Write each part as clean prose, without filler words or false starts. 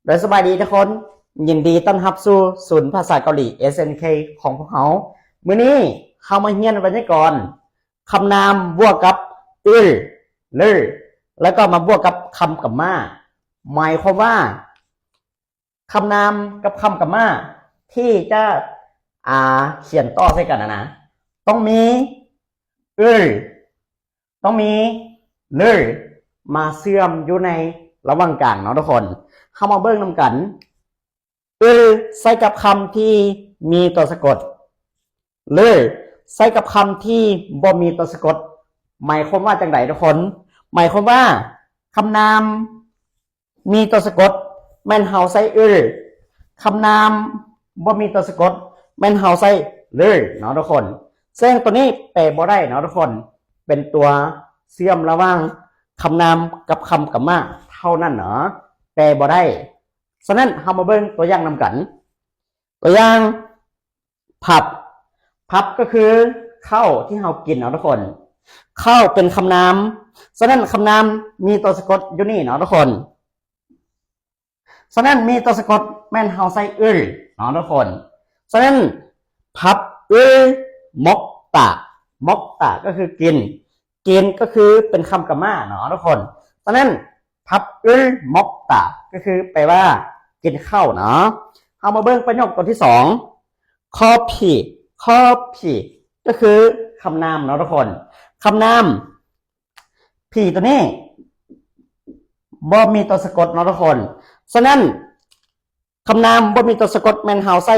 โดยสบายดีทุกคนยินดีต้อนรับสู่ศูนย์ภาษาเกาหลี SNK ของพวกเขามื้อนี้เขามาเรียนบรรยากาศคำนามบวกกับเลอแล้วก็มาบวกกับคำกับมาหมายความว่าคำนามกับคำกับมาที่จะเขียนต่อใส่กันนะต้องมีต้องมีเลอมาเชื่อมอยู่ในระหว่างกลางเนาะทุกคนเข้ามาเบิ่งนำกันใส่กับคำที่มีตัวสะกดเลยใส่กับคำที่บ่มีตัวสะกดหมายความว่าจังไดทุกคนหมายความว่าคำนามมีตัวสะกดแม่นเฮาใส่คำนามบ่มีตัวสะกดแม่นเฮาใส่เลยเนาะทุกคนซึ่งตัวนี้แปลบ่ได้เนาะทุกคนเป็นตัวเชื่อมระหว่างคำนามกับคำกับมาเท่านั้นเนาะแปลบ่ได้ฉะนั้นเรามาเบิ่งตัวอย่างนำกัน ตัวอย่างพับก็คือข้าวที่เรากินเนาะทุกคนข้าวเป็นคำนามฉะนั้นคำนามมีตัวสะกดอยู่นี่เนาะทุกคนฉะนั้นมีตัวสะกดแม่นเฮาใส่เนาะทุกคนฉะนั้นพับมกตะก็คือกินก็คือเป็นคำกรรมะเนาะทุกคนฉะนั้นพับมกตะก็คือแปลว่ากินข้าวเนาะเอามาเบิ่งประโยคตัวที่สองคอพีก็คือคำนามเนาะทุกคนคำนามพีตัวนี้บ่มีตัวสะกดเนาะทุกคนฉะนั้นคำนามบ่มีตัวสะกดแม่นเฮาใส่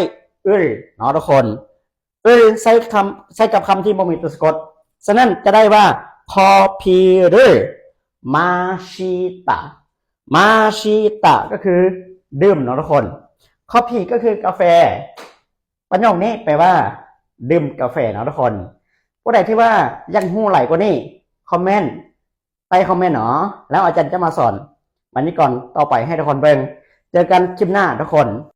เนาะทุกคนใส่กับคำที่บ่มีตัวสะกดฉะนั้นจะได้ว่าคอพีมาชิตะก็คือดื่มเนาะทุกคนคอพีก็คือกาแฟประโยคนี้แปลว่าดื่มกาแฟเนาะทุกคนผู้ใดที่ว่ายังหู้ไหลกว่านี้คอมเมนต์ใต้คอมเมนต์เนาะแล้วอาจารย์จะมาสอนวันนี้ก่อนต่อไปให้ทุกคนเบิ่งเจอกันคลิปหน้าทุกคน